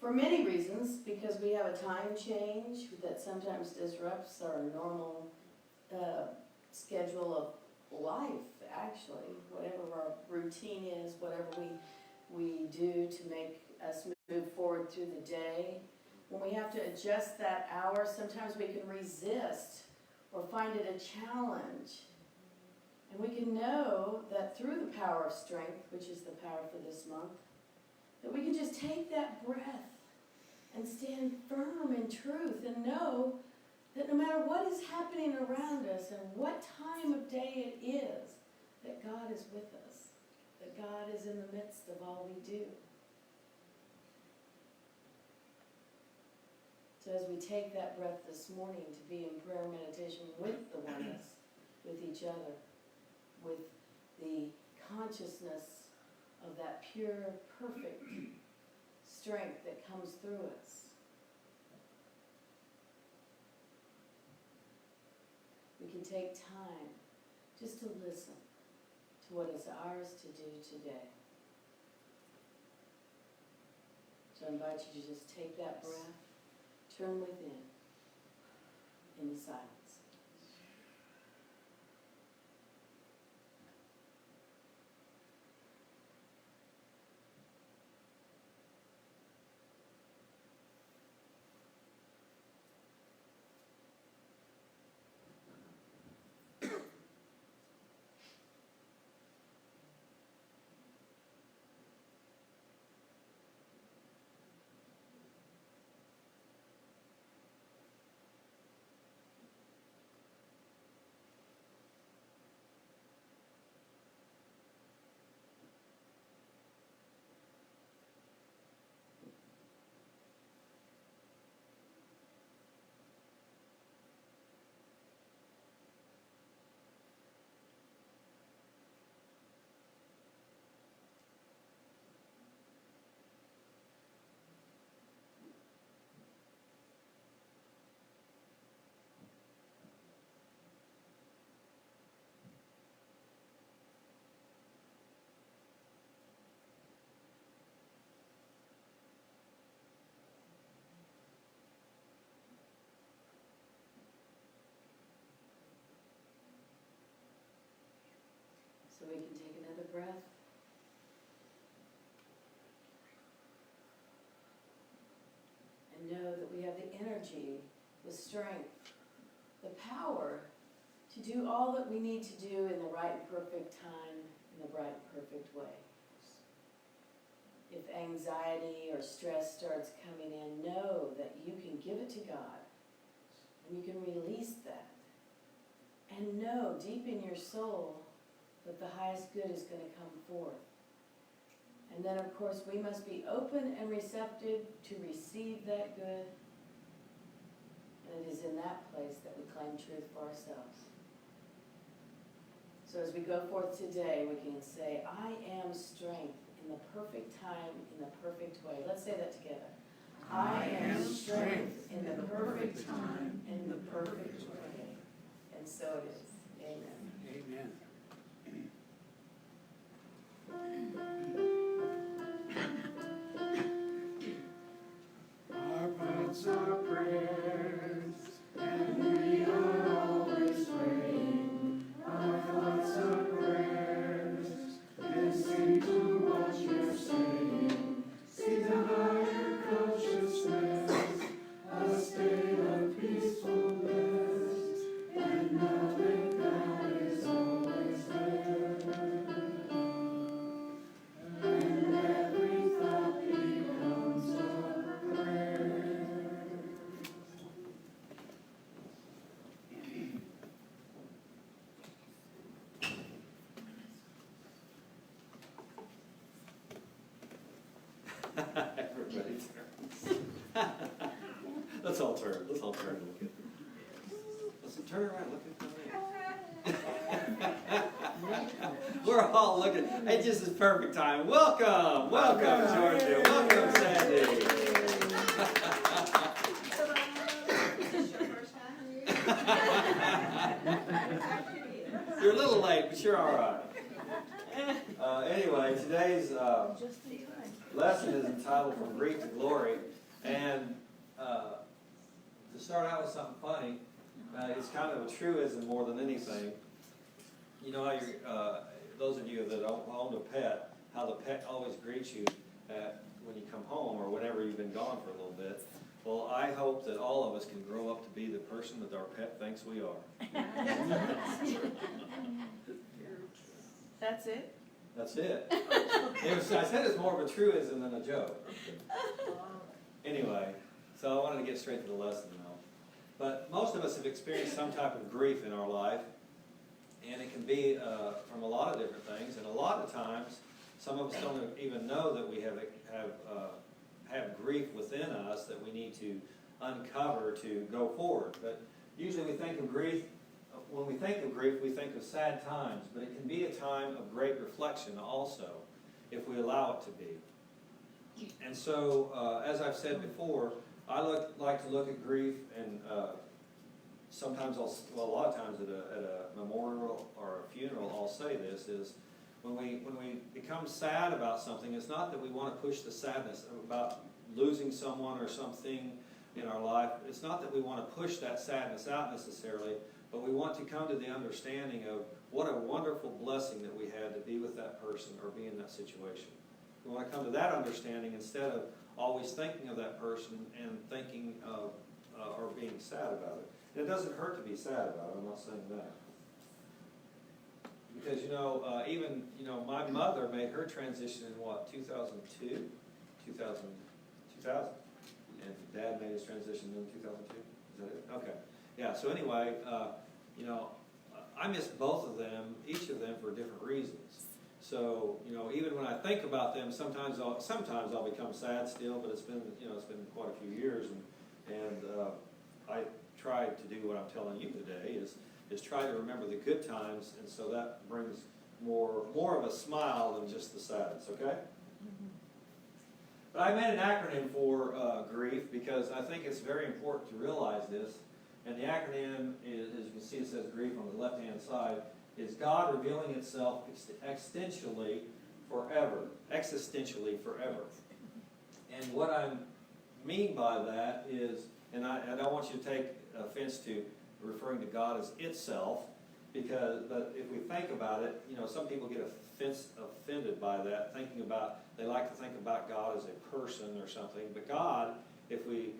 for many reasons, because we have a time change that sometimes disrupts our normal schedule of life, actually, whatever our routine is, whatever we do to make us move forward through the day. When we have to adjust that hour, sometimes we can resist or find it a challenge. And we can know that through the power of strength, which is the power for this month, that we can just take that breath and stand firm in truth and know that no matter what is happening around us and what time of day it is, that God is with us, that God is in the midst of all we do. So as we take that breath this morning to be in prayer meditation with the oneness, with each other, with the consciousness of that pure, perfect strength that comes through us, we can take time just to listen to what is ours to do today. So I invite you to just take that breath, turn within in the silence. So we can take another breath. And know that we have the energy, the strength, the power to do all that we need to do in the right and perfect time, in the right and perfect way. If anxiety or stress starts coming in, know that you can give it to God and you can release that. And know deep in your soul that the highest good is going to come forth. And then, of course, we must be open and receptive to receive that good. And it is in that place that we claim truth for ourselves. So as we go forth today, we can say, I am strength in the perfect time, in the perfect way. Let's say that together. I am strength in the perfect time, in the perfect way. And so it is. Amen. Amen. Our thoughts are prayers, and we are always praying. Our thoughts are prayers, listening to what you're saying. See the higher consciousness, a state of peacefulness, and know that God is always there. And every thought becomes a prayer. Everybody turns. Let's all turn. Let's all turn and look at. Let's turn around. Look at me. We're all looking. It just is perfect time. Welcome, Georgia. Welcome, Sandy. Is this your first time? You're a little late, but you're all right. Anyway, today's lesson is entitled From Grief to Glory. And to start out with something funny, it's kind of a truism more than anything. You know how those of you that own a pet, how the pet always greets you when you come home or whenever you've been gone for a little bit. Well, I hope that all of us can grow up to be the person that our pet thinks we are. That's it? That's it. I said it's more of a truism than a joke. Anyway, so I wanted to get straight to the lesson now. But most of us have experienced some type of grief in our life, and it can be from a lot of different things. And a lot of times, some of us don't even know that we have grief within us that we need to uncover to go forward. But usually we think of grief, when we think of grief, we think of sad times, but it can be a time of great reflection also, if we allow it to be. And so, as I've said before, I like to look at grief, and sometimes a lot of times at a memorial or a funeral, I'll say this, is when we become sad about something, it's not that we want to push the sadness about losing someone or something in our life. It's not that we want to push that sadness out necessarily, but we want to come to the understanding of what a wonderful blessing that we had to be with that person or be in that situation. We want to come to that understanding instead of always thinking of that person and thinking of or being sad about it. And it doesn't hurt to be sad about it, I'm not saying that. Because, even, my mother made her transition in what, 2002? 2000. And Dad made his transition in 2002? Is that it? Okay. Yeah, so anyway, I miss both of them, each of them for different reasons. So, even when I think about them, sometimes I'll become sad still, but it's been quite a few years, and I try to do what I'm telling you today is try to remember the good times, and so that brings more of a smile than just the sadness, okay? But I made an acronym for grief because I think it's very important to realize this. And the acronym is, as you can see, it says grief on the left-hand side, is God revealing itself existentially forever. And what I mean by that is, and I don't want you to take offense to referring to God as itself, but if we think about it, some people get offended by that, they like to think about God as a person or something. But God, if we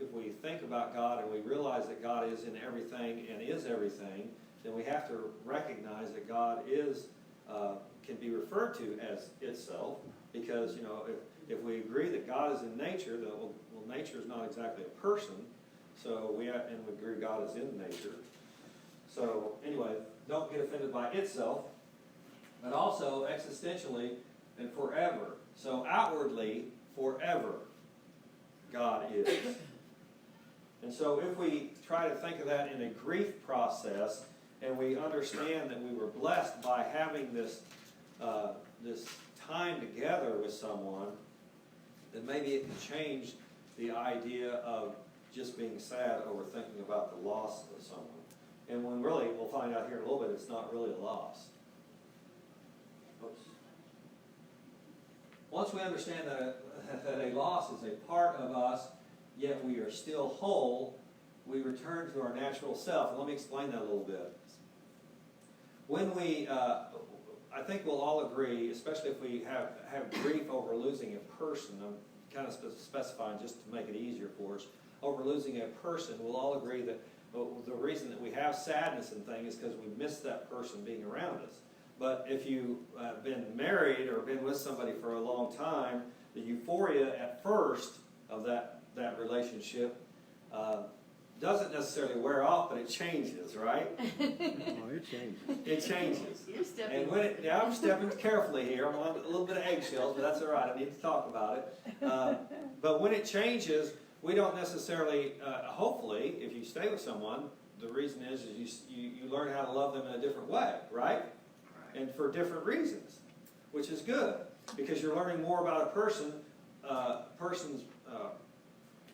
think about God and we realize that God is in everything and is everything, then we have to recognize that God can be referred to as itself, because if we agree that God is in nature, then nature is not exactly a person, so we agree God is in nature. So anyway, don't get offended by itself, but also existentially and forever. So outwardly, forever, God is. And so if we try to think of that in a grief process, and we understand that we were blessed by having this time together with someone, then maybe it can change the idea of just being sad over thinking about the loss of someone. And when really, we'll find out here in a little bit, it's not really a loss. Oops. Once we understand that a loss is a part of us, yet we are still whole, we return to our natural self. And let me explain that a little bit. When we, I think we'll all agree, especially if we have grief over losing a person, I'm kind of specifying just to make it easier for us, over losing a person, we'll all agree that the reason that we have sadness and things is because we miss that person being around us. But if you've been married or been with somebody for a long time, the euphoria at first of that relationship doesn't necessarily wear off, but it changes, right? Oh, it changes. It changes. You're stepping. And I'm stepping carefully here. I'm on a little bit of eggshells, but that's all right. I need to talk about it. But when it changes, we don't necessarily, hopefully, if you stay with someone, the reason is you learn how to love them in a different way, right? And for different reasons, which is good, because you're learning more about a person's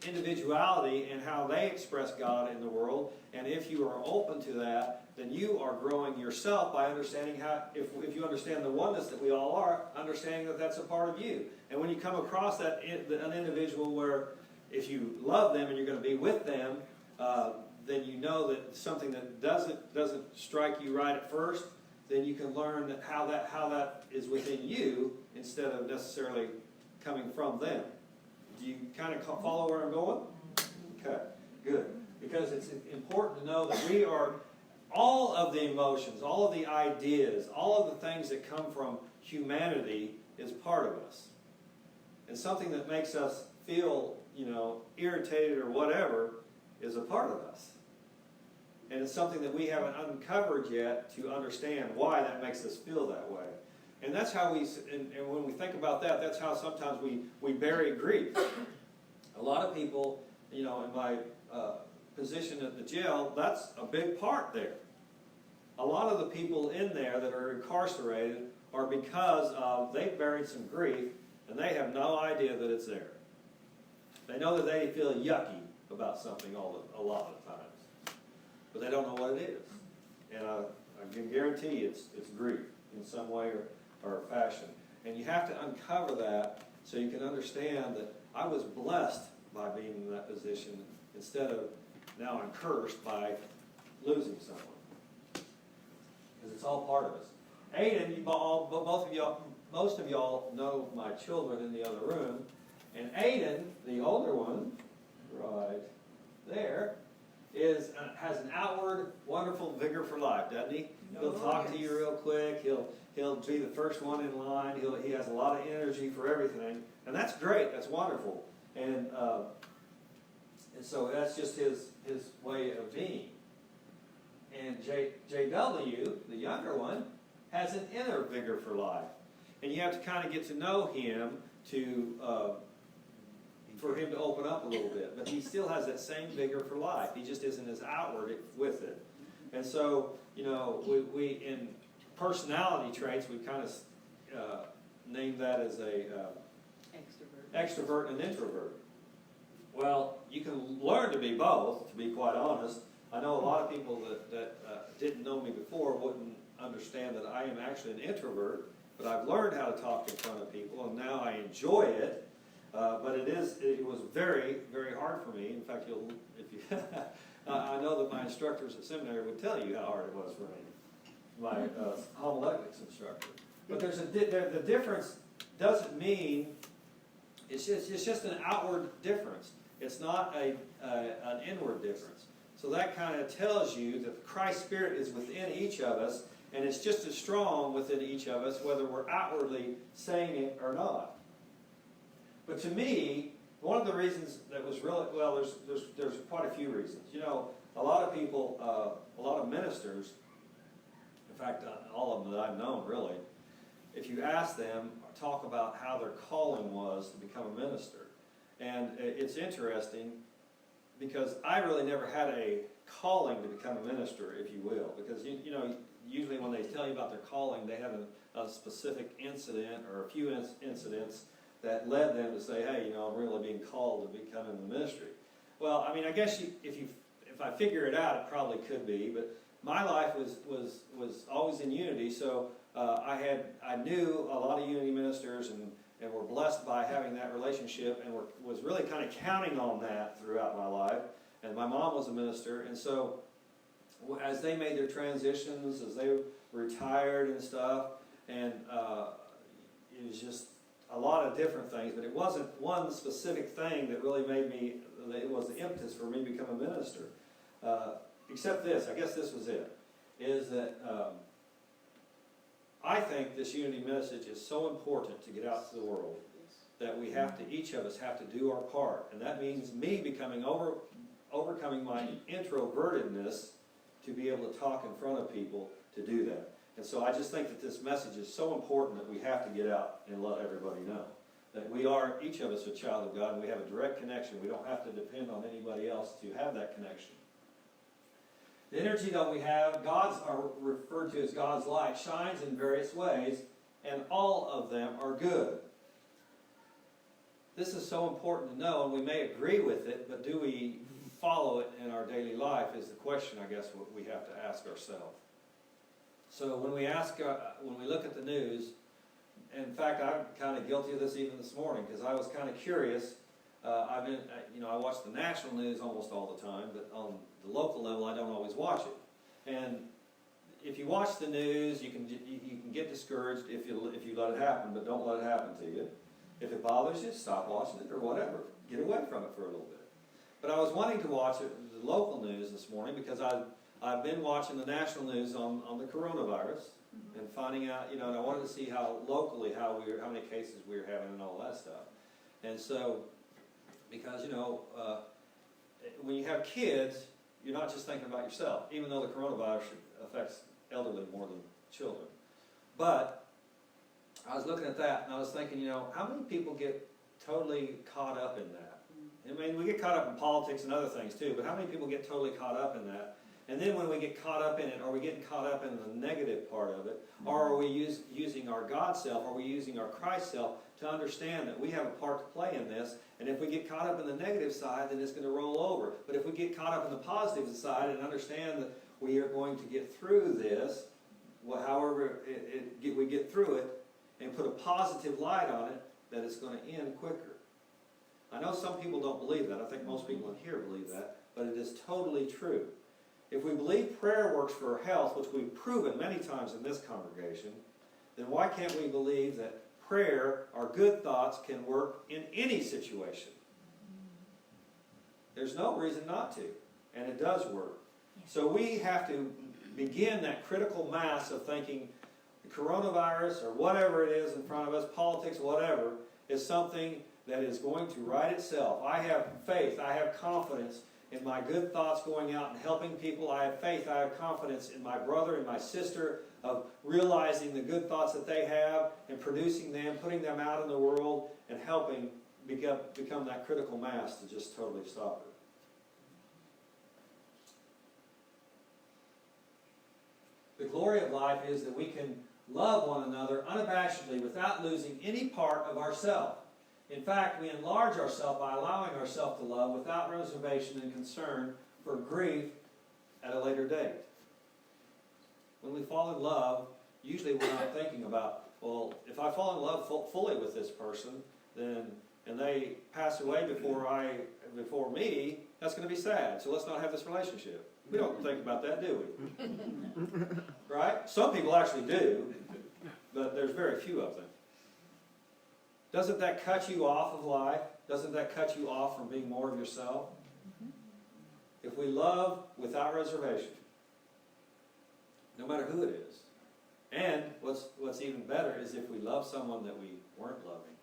individuality and how they express God in the world. And if you are open to that, then you are growing yourself by understanding how, if you understand the oneness that we all are, understanding that that's a part of you. And when you come across that an individual where if you love them and you're going to be with them, then you know that something that doesn't strike you right at first, then you can learn that how that is within you instead of necessarily coming from them. Do you kind of follow where I'm going? Okay, good. Because it's important to know that we are, all of the emotions, all of the ideas, all of the things that come from humanity is part of us. And something that makes us feel, irritated or whatever is a part of us. And it's something that we haven't uncovered yet to understand why that makes us feel that way. And that's how and when we think about that, that's how sometimes we bury grief. A lot of people, in my position at the jail, that's a big part there. A lot of the people in there that are incarcerated are because of, they've buried some grief and they have no idea that it's there. They know that they feel yucky about something a lot of the times, but they don't know what it is. And I can guarantee it's grief in some way or fashion. And you have to uncover that so you can understand that I was blessed by being in that position instead of now I'm cursed by losing someone. Because it's all part of us. Aiden, most of y'all know my children in the other room. And Aiden, the older one, right there, has an outward, wonderful vigor for life, doesn't he? He'll talk to you real quick. He'll be the first one in line. He has a lot of energy for everything. And that's great. That's wonderful. And so that's just his way of being. And JW, the younger one, has an inner vigor for life. And you have to kind of get to know him for him to open up a little bit. But he still has that same vigor for life. He just isn't as outward with it. And so, we in personality traits, we kind of named that as a extrovert and introvert. Well, you can learn to be both, to be quite honest. I know a lot of people that didn't know me before wouldn't understand that I am actually an introvert, but I've learned how to talk in front of people, and now I enjoy it. But it was very, very hard for me. In fact, I know that my instructors at seminary would tell you how hard it was for me, my homiletics instructor. But the difference doesn't mean it's just an outward difference. It's not an inward difference. So that kind of tells you that the Christ Spirit is within each of us, and it's just as strong within each of us, whether we're outwardly saying it or not. But to me, one of the reasons that was really, well, there's quite a few reasons. A lot of people, a lot of ministers, in fact, all of them that I've known really, if you ask them, talk about how their calling was to become a minister. And it's interesting because I really never had a calling to become a minister, if you will. Because, usually when they tell you about their calling, they have a specific incident or a few incidents that led them to say, hey, I'm really being called to become in the ministry. Well, I mean, I guess if I figure it out, it probably could be. But my life was always in unity, so I knew a lot of unity ministers and were blessed by having that relationship and was really kind of counting on that throughout my life. And my mom was a minister, and so as they made their transitions, as they retired and stuff, and it was just a lot of different things, but it wasn't one specific thing that really it was the impetus for me to become a minister. Except this, I guess this was it, is that I think this unity message is so important to get out to the world that each of us have to do our part. And that means me overcoming my introvertedness to be able to talk in front of people to do that. And so I just think that this message is so important that we have to get out and let everybody know that each of us, a child of God, and we have a direct connection. We don't have to depend on anybody else to have that connection. The energy that we have, are referred to as God's light, shines in various ways, and all of them are good. this is so important to know, and we may agree with it, but do we follow it in our daily life is the question, I guess, what we have to ask ourselves. So when we look at the news, in fact, I'm kind of guilty of this even this morning, because I was kind of curious. I watch the national news almost all the time, but on the local level, I don't always watch it. And if you watch the news, you can get discouraged if you let it happen, but don't let it happen to you. If it bothers you, stop watching it or whatever. Get away from it for a little bit. But I was wanting to watch the local news this morning because I've been watching the national news on the coronavirus and finding out, and I wanted to see how locally, how many cases we were having and all that stuff. And so, because, when you have kids, you're not just thinking about yourself, even though the coronavirus affects elderly more than children. But I was looking at that and I was thinking, how many people get totally caught up in that? I mean, we get caught up in politics and other things too, but how many people get totally caught up in that? And then when we get caught up in it, are we getting caught up in the negative part of it? Or are we using our God self, are we using our Christ self to understand that we have a part to play in this? And if we get caught up in the negative side, then it's going to roll over. But if we get caught up in the positive side and understand that we are going to get through this, however we get through it, and put a positive light on it, that it's going to end quicker. I know some people don't believe that. I think most people in here believe that, but it is totally true. If we believe prayer works for our health, which we've proven many times in this congregation, then why can't we believe that prayer, our good thoughts, can work in any situation? There's no reason not to, and it does work. So we have to begin that critical mass of thinking the coronavirus or whatever it is in front of us, politics, whatever, is something that is going to right itself. I have faith, I have confidence in my good thoughts going out and helping people. I have faith, I have confidence in my brother and my sister of realizing the good thoughts that they have and producing them, putting them out in the world and helping become that critical mass to just totally stop it. The glory of life is that we can love one another unabashedly without losing any part of ourselves. In fact, we enlarge ourselves by allowing ourselves to love without reservation and concern for grief at a later date. When we fall in love, usually we're not thinking about, well, if I fall in love fully with this person, then and they pass away before me, that's going to be sad. So let's not have this relationship. We don't think about that, do we? Right? Some people actually do, but there's very few of them. Doesn't that cut you off of life? Doesn't that cut you off from being more of yourself? If we love without reservation, no matter who it is, and what's even better is if we love someone that we weren't loving,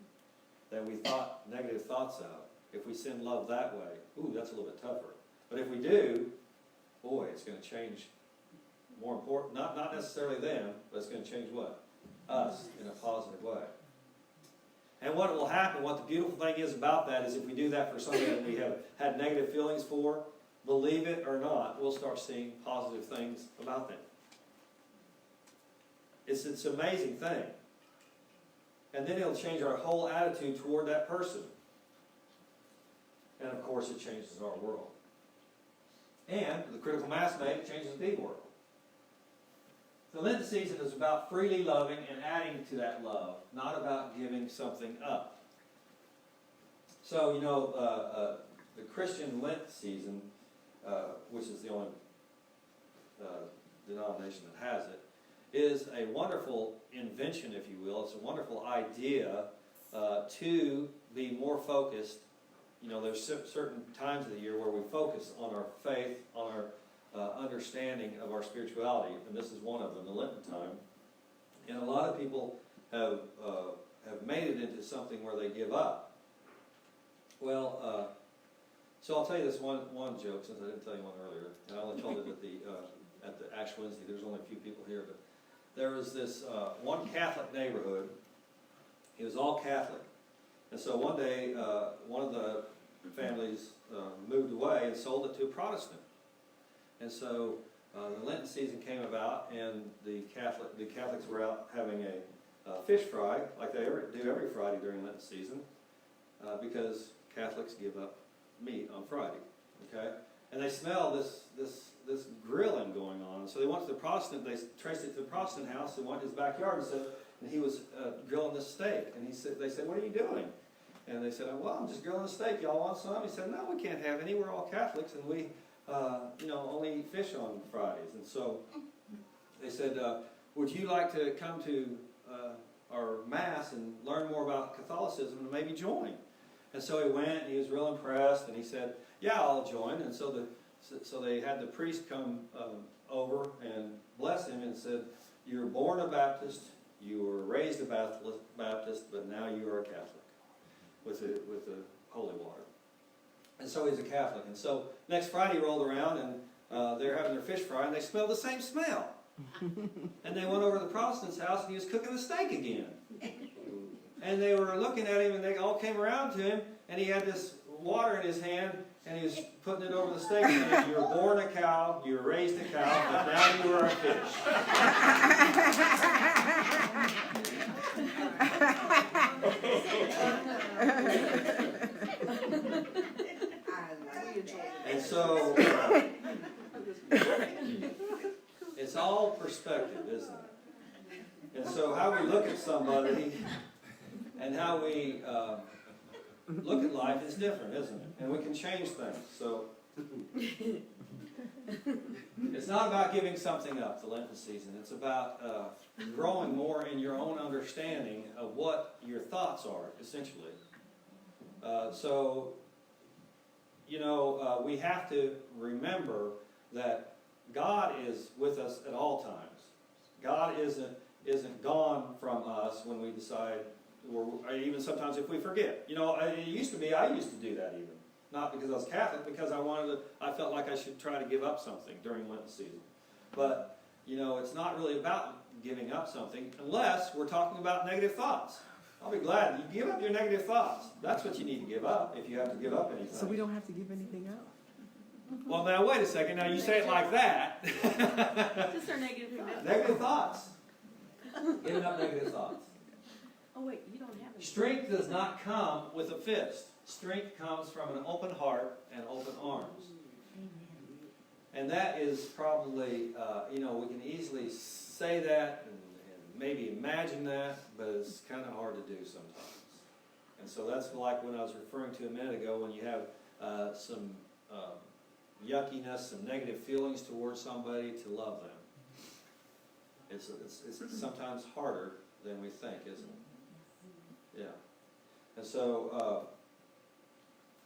that we thought negative thoughts out, if we send love that way, ooh, that's a little bit tougher. But if we do, boy, it's going to change. More important, not necessarily them, but it's going to change what? Us in a positive way. And what will happen, what the beautiful thing is about that is if we do that for somebody that we have had negative feelings for, believe it or not, we'll start seeing positive things about them. It's an amazing thing. And then it'll change our whole attitude toward that person. And of course it changes our world. And the critical mass made, it changes the world. The Lenten season is about freely loving and adding to that love, not about giving something up. So, the Christian Lent season, which is the only denomination that has it, is a wonderful invention, if you will. It's a wonderful idea to be more focused. There's certain times of the year where we focus on our faith, on our understanding of our spirituality, and this is one of them, the Lenten time. And a lot of people have made it into something where they give up. Well, so I'll tell you this one joke, since I didn't tell you one earlier, and I only told it at the Ash Wednesday. There's only a few people here, but there was this one Catholic neighborhood. It was all Catholic, and so one day one of the families moved away and sold it to a Protestant. And so the Lenten season came about, and the Catholics were out having a fish fry, like they do every Friday during Lenten season. because Catholics give up meat on Friday, okay? And they smell this grilling going on. So they went to the Protestant, they traced it to the Protestant house and went to his backyard and said, and he was grilling this steak. And they said, what are you doing? And they said, well, I'm just grilling a steak. Y'all want some? He said, no, we can't have any. We're all Catholics, and we, only eat fish on Fridays. And so they said, would you like to come to our Mass and learn more about Catholicism and maybe join? And so he went, and he was real impressed, and he said, yeah, I'll join. And so they had the priest come over and bless him and said, you were born a Baptist, you were raised a Baptist, but now you are a Catholic with the holy water. And so he's a Catholic. And so next Friday rolled around, and they're having their fish fry, and they smelled the same smell. And they went over to the Protestant's house, and he was cooking a steak again. And they were looking at him, and they all came around to him, and he had this water in his hand, and he was putting it over the steak, and you were born a cow, you were raised a cow, but now you are a fish. And so, it's all perspective, isn't it? And so how we look at somebody and how we look at life is different, isn't it? And we can change things. So it's not about giving something up, the Lenten season. It's about growing more in your own understanding of what your thoughts are, essentially. We have to remember that God is with us at all times. God isn't gone from us when we decide, or even sometimes if we forget. It used to be, I used to do that even. Not because I was Catholic, because I felt like I should try to give up something during Lenten season. But, it's not really about giving up something unless we're talking about negative thoughts. I'll be glad you give up your negative thoughts. That's what you need to give up if you have to give up anything. So we don't have to give anything up? Well, now, wait a second. Now, you say it like that. Just our negative thoughts. Negative thoughts. Giving up negative thoughts. Oh wait, you don't have any. Strength does not come with a fist. Strength comes from an open heart and open arms. And that is probably, we can easily say that and maybe imagine that, but it's kind of hard to do sometimes. And so that's like when I was referring to a minute ago, when you have some yuckiness, some negative feelings towards somebody, to love them. It's sometimes harder than we think, isn't it? Yeah. And so,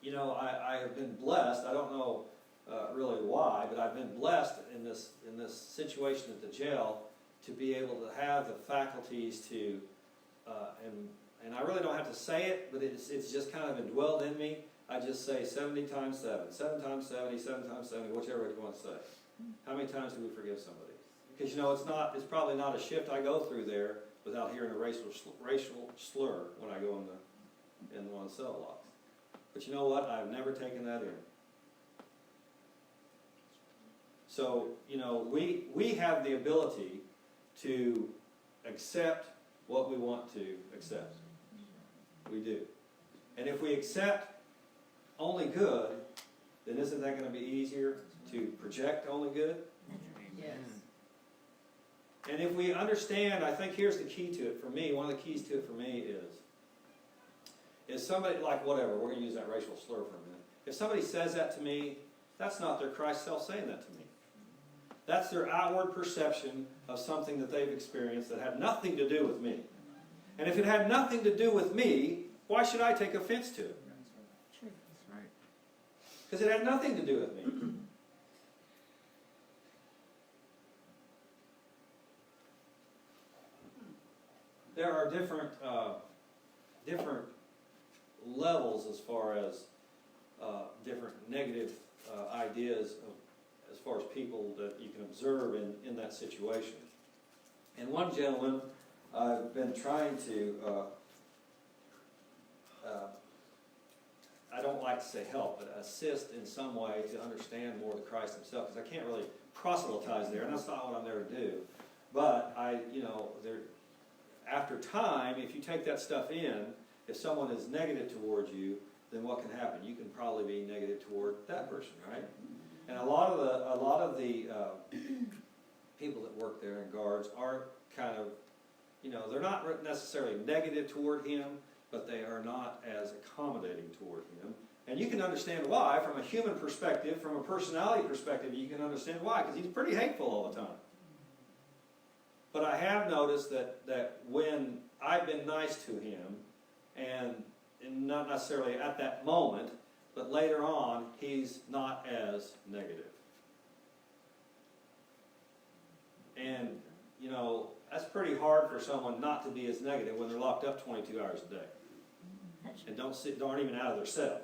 I have been blessed. I don't know really why, but I've been blessed in this situation at the jail to be able to have the faculties to, and I really don't have to say it, but it's just kind of indwelled in me. I just say 70 times 7, 7 times 70, 7 times 70, whichever you want to say. How many times do we forgive somebody? Because it's probably not a shift I go through there without hearing a racial slur when I go in one of the cell blocks. But you know what? I've never taken that in. So, we have the ability to accept what we want to accept. We do. And if we accept only good, then isn't that going to be easier to project only good? Yes. And if we understand, I think here's the key to it for me, one of the keys to it for me is somebody, like whatever, we're going to use that racial slur for a minute. If somebody says that to me, that's not their Christ self saying that to me. That's their outward perception of something that they've experienced that had nothing to do with me. And if it had nothing to do with me, why should I take offense to it? That's right. Because it had nothing to do with me. There are different levels as far as different negative ideas as far as people that you can observe in that situation. And one gentleman I've been trying to, I don't like to say help, but assist in some way to understand more the Christ himself, because I can't really proselytize there, and that's not what I'm there to do. But after time, if you take that stuff in, if someone is negative towards you, then what can happen? You can probably be negative toward that person, right? And a lot of the people that work there and guards are kind of, they're not necessarily negative toward him, but they are not as accommodating toward him. And you can understand why from a human perspective, from a personality perspective, you can understand why, because he's pretty hateful all the time. But I have noticed that when I've been nice to him, and not necessarily at that moment, but later on, he's not as negative. And, that's pretty hard for someone not to be as negative when they're locked up 22 hours a day. And aren't even out of their cell.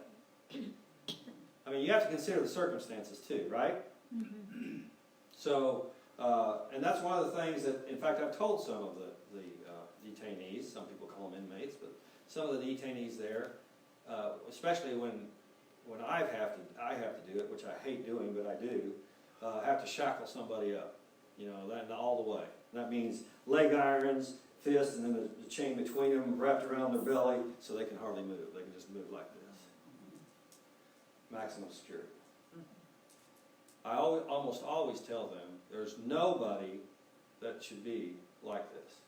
I mean, you have to consider the circumstances too, right? So, and that's one of the things that, in fact, I've told some of the detainees, some people call them inmates, but some of the detainees there, especially when I have to do it, which I hate doing, but I do, have to shackle somebody up, that all the way. And that means leg irons, fists, and then the chain between them wrapped around their belly so they can hardly move. They can just move like this. Maximum security. I almost always tell them there's nobody that should be like this.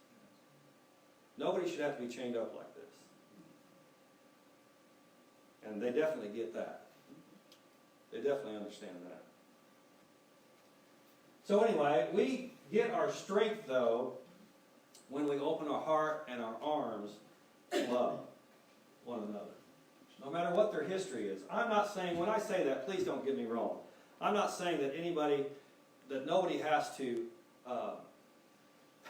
Nobody should have to be chained up like this. And they definitely get that. They definitely understand that. So anyway, we get our strength, though, when we open our heart and our arms to love one another. No matter what their history is. I'm not saying, when I say that, please don't get me wrong. I'm not saying that nobody has to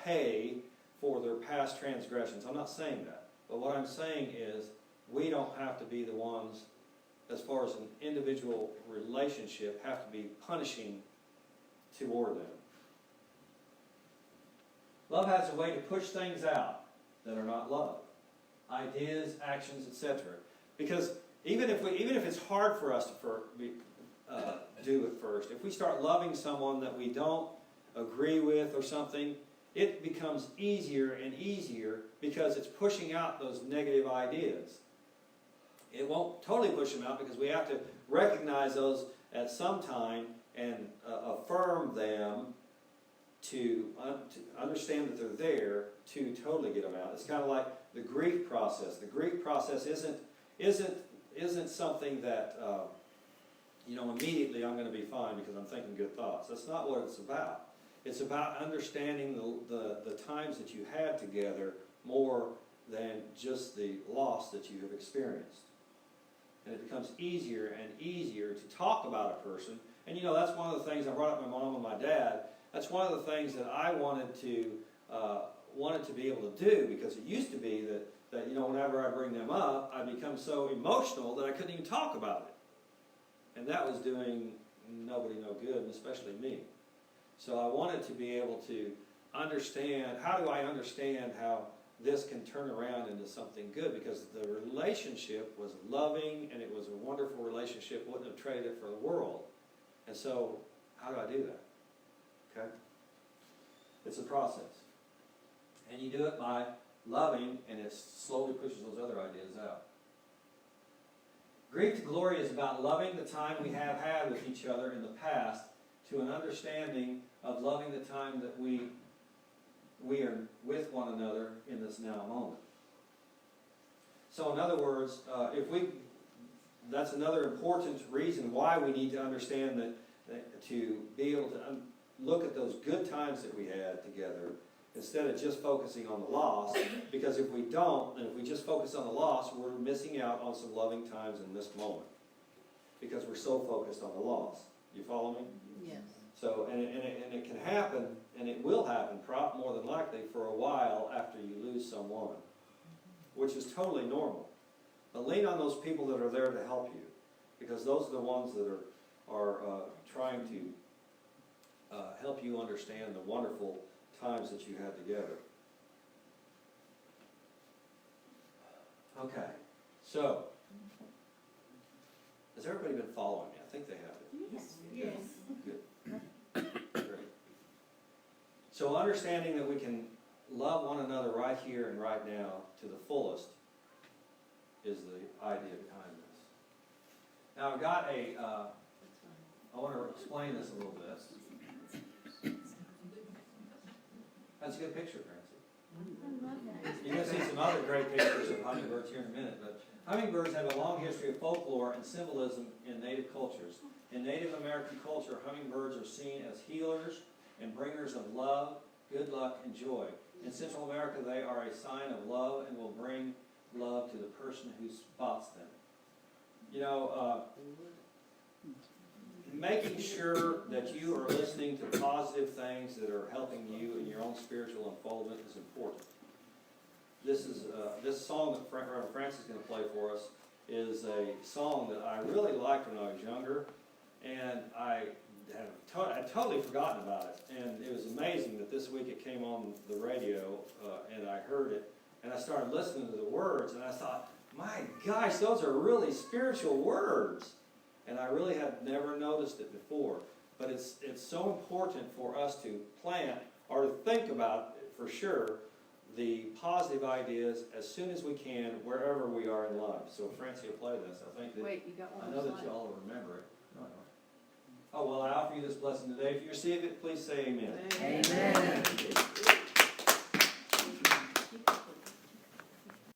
pay for their past transgressions. I'm not saying that. But what I'm saying is, we don't have to be the ones, as far as an individual relationship, have to be punishing toward them. Love has a way to push things out that are not love. Ideas, actions, etc. Because even if it's hard for us to do it first, if we start loving someone that we don't agree with or something, it becomes easier and easier because it's pushing out those negative ideas. It won't totally push them out because we have to recognize those at some time and affirm them to understand that they're there to totally get them out. It's kind of like the grief process. The grief process isn't something that immediately I'm going to be fine because I'm thinking good thoughts. That's not what it's about. It's about understanding the times that you had together more than just the loss that you have experienced. And it becomes easier and easier to talk about a person. And that's one of the things I brought up my mom and my dad. That's one of the things that I wanted to be able to do, because it used to be that whenever I bring them up, I become so emotional that I couldn't even talk about it. And that was doing nobody no good, and especially me. So I wanted to be able to understand, how do I understand how this can turn around into something good? Because the relationship was loving, and it was a wonderful relationship. Wouldn't have traded it for the world. And so, how do I do that? Okay? It's a process. And you do it by loving, and it slowly pushes those other ideas out. Grief to glory is about loving the time we have had with each other in the past to an understanding of loving the time that we are with one another in this now moment. So in other words, that's another important reason why we need to understand that to be able to look at those good times that we had together instead of just focusing on the loss, because if we don't, and if we just focus on the loss, we're missing out on some loving times in this moment because we're so focused on the loss. You follow me? Yes. So, and it can happen, and it will happen more than likely for a while after you lose someone, which is totally normal. But lean on those people that are there to help you, because those are the ones that are trying to help you understand the wonderful times that you had together. Okay, so has everybody been following me? I think they have. Yes. Yes. Good. Great. So understanding that we can love one another right here and right now to the fullest is the idea behind this. Now I've got I want to explain this a little bit. That's a good picture, Francie. You're going to see some other great pictures of hummingbirds here in a minute, but hummingbirds have a long history of folklore and symbolism in native cultures. In Native American culture, hummingbirds are seen as healers and bringers of love, good luck, and joy. In Central America, they are a sign of love and will bring love to the person who spots them. You know, making sure that you are listening to positive things that are helping you in your own spiritual unfoldment is important. This song that Reverend Francis is going to play for us is a song that I really liked when I was younger, and I had totally forgotten about it. And it was amazing that this week it came on the radio, and I heard it, and I started listening to the words, and I thought, my gosh, those are really spiritual words. And I really had never noticed it before. But it's so important for us to plant, or to think about, for sure, the positive ideas as soon as we can, wherever we are in life. So Francie will play this. I think that, Wait, you got one I more know that slide. you all will remember it. No, I don't. Oh, well, I offer you this blessing today. If you receive it, please say amen. Amen. Amen.